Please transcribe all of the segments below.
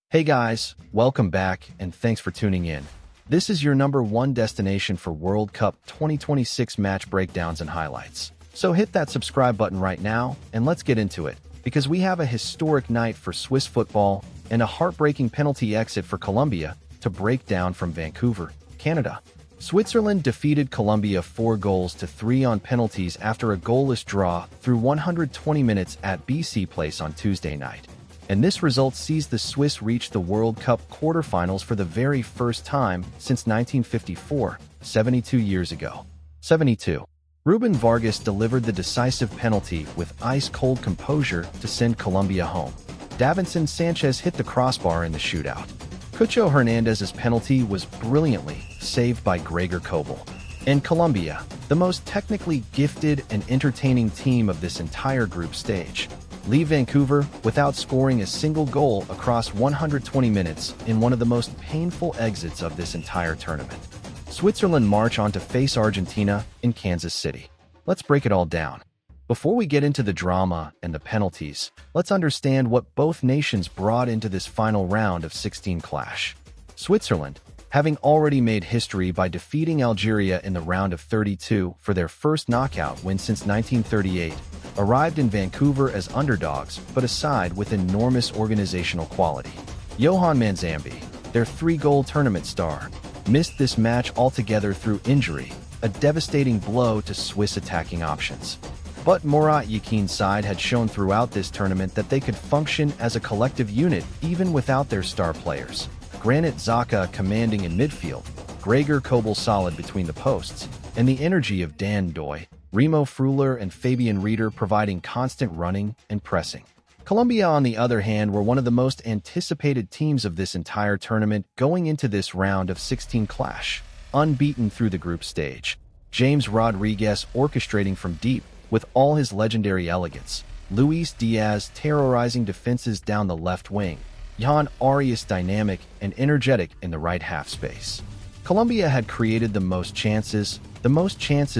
Hey guys, welcome back and thanks for tuning in. This is your number one destination for World Cup 2026 match breakdowns and highlights. So hit that subscribe button right now and let's get into it, because we have a historic night for Swiss football and a heartbreaking penalty exit for Colombia to break down from Vancouver, Canada. Switzerland defeated Colombia 4-3 on penalties after a goalless draw through 120 minutes at BC Place on Tuesday night. And this result sees the Swiss reach the World Cup quarterfinals for the very first time since 1954, 72 years ago. 72. Ruben Vargas delivered the decisive penalty with ice-cold composure to send Colombia home. Davinson Sanchez hit the crossbar in the shootout. Cucho Hernandez's penalty was brilliantly saved by Gregor Kobel. And Colombia, the most technically gifted and entertaining team of this entire group stage, leave Vancouver without scoring a single goal across 120 minutes in one of the most painful exits of this entire tournament. Switzerland march on to face Argentina in Kansas City. Let's break it all down. Before we get into the drama and the penalties, let's understand what both nations brought into this final round of 16 clash. Switzerland, having already made history by defeating Algeria in the round of 32 for their first knockout win since 1938, arrived in Vancouver as underdogs, but a side with enormous organizational quality. Johan Manzambi, their 3-goal tournament star, missed this match altogether through injury, a devastating blow to Swiss attacking options. But Murat Yakin's side had shown throughout this tournament that they could function as a collective unit even without their star players. Granit Xhaka commanding in midfield, Gregor Kobel solid between the posts, and the energy of Dan Doy, Remo Freuler and Fabian Rieder providing constant running and pressing. Colombia, on the other hand, were one of the most anticipated teams of this entire tournament going into this round of 16 clash, unbeaten through the group stage. James Rodriguez orchestrating from deep with all his legendary elegance, Luis Diaz terrorizing defenses down the left wing, Jan Arias dynamic and energetic in the right half space. Colombia had created the most chances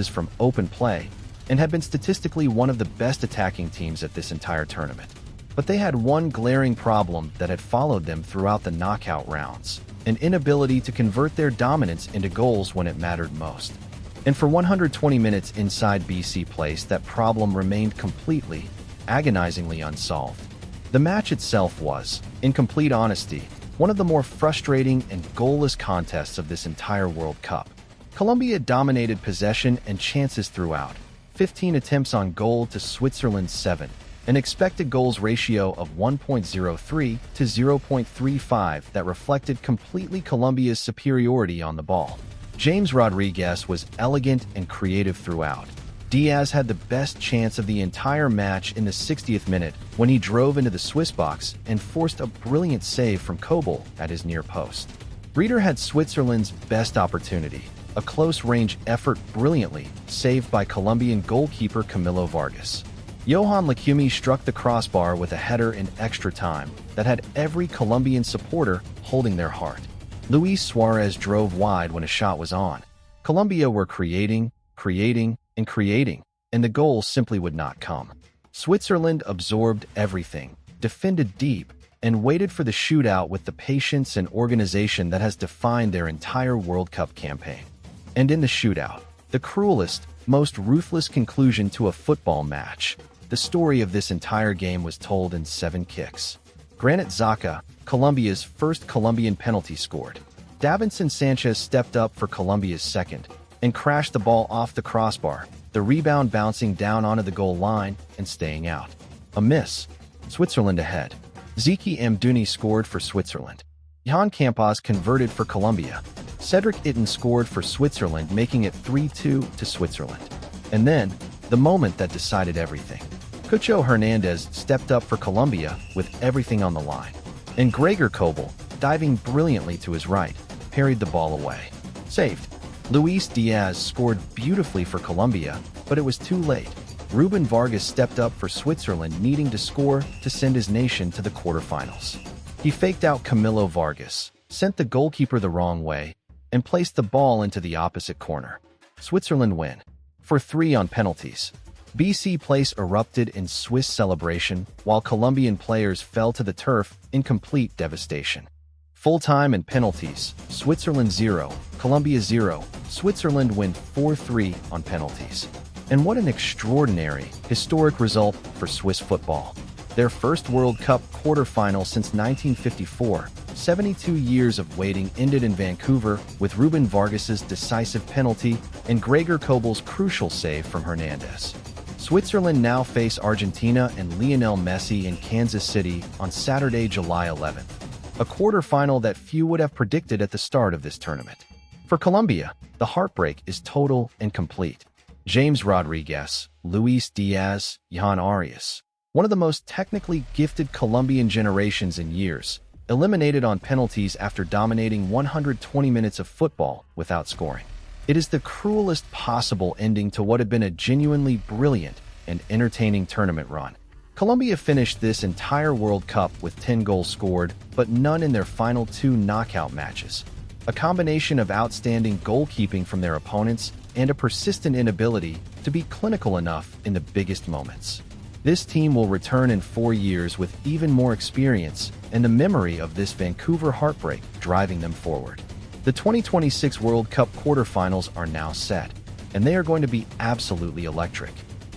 from open play, and had been statistically one of the best attacking teams at this entire tournament. But they had one glaring problem that had followed them throughout the knockout rounds: an inability to convert their dominance into goals when it mattered most. And for 120 minutes inside BC Place, that problem remained completely, agonizingly unsolved. The match itself was, in complete honesty, one of the more frustrating and goalless contests of this entire World Cup. Colombia dominated possession and chances throughout, 15 attempts on goal to Switzerland's 7, an expected goals ratio of 1.03 to 0.35 that reflected completely Colombia's superiority on the ball. James Rodriguez was elegant and creative throughout. Diaz had the best chance of the entire match in the 60th minute when he drove into the Swiss box and forced a brilliant save from Kobel at his near post. Rieder had Switzerland's best opportunity, a close-range effort brilliantly saved by Colombian goalkeeper Camilo Vargas. Johan Lacumi struck the crossbar with a header in extra time that had every Colombian supporter holding their heart. Luis Suarez drove wide when a shot was on. Colombia were creating, and the goal simply would not come. Switzerland absorbed everything, defended deep, and waited for the shootout with the patience and organization that has defined their entire World Cup campaign. And in the shootout, the cruelest, most ruthless conclusion to a football match, the story of this entire game was told in 7 kicks. Granit Xhaka, Colombia's first Colombian penalty, scored. Davinson Sanchez stepped up for Colombia's second and crashed the ball off the crossbar, the rebound bouncing down onto the goal line and staying out. A miss. Switzerland ahead. Zeki Amdouni scored for Switzerland. Jan Campos converted for Colombia. Cedric Itten scored for Switzerland, making it 3-2 to Switzerland. And then, the moment that decided everything. Cucho Hernandez stepped up for Colombia with everything on the line. And Gregor Kobel, diving brilliantly to his right, parried the ball away. Saved. Luis Diaz scored beautifully for Colombia, but it was too late. Ruben Vargas stepped up for Switzerland, needing to score to send his nation to the quarterfinals. He faked out Camilo Vargas, sent the goalkeeper the wrong way, and placed the ball into the opposite corner. Switzerland win. For 3 on penalties. BC Place erupted in Swiss celebration, while Colombian players fell to the turf in complete devastation. Full-time and penalties, Switzerland 0, Colombia 0, Switzerland win 4-3 on penalties. And what an extraordinary, historic result for Swiss football. Their first World Cup quarterfinal since 1954, 72 years of waiting ended in Vancouver with Ruben Vargas's decisive penalty and Gregor Kobel's crucial save from Hernandez. Switzerland now face Argentina and Lionel Messi in Kansas City on Saturday, July 11th, a quarterfinal that few would have predicted at the start of this tournament. For Colombia, the heartbreak is total and complete. James Rodriguez, Luis Diaz, Jan Arias, one of the most technically gifted Colombian generations in years, eliminated on penalties after dominating 120 minutes of football without scoring. It is the cruelest possible ending to what had been a genuinely brilliant and entertaining tournament run. Colombia finished this entire World Cup with 10 goals scored, but none in their final 2 knockout matches. A combination of outstanding goalkeeping from their opponents and a persistent inability to be clinical enough in the biggest moments. This team will return in 4 years with even more experience and the memory of this Vancouver heartbreak driving them forward. The 2026 World Cup quarterfinals are now set, and they are going to be absolutely electric.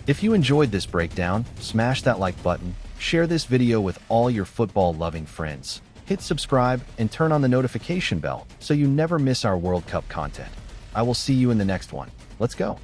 If you enjoyed this breakdown, smash that like button, share this video with all your football-loving friends, hit subscribe, and turn on the notification bell so you never miss our World Cup content. I will see you in the next one. Let's go.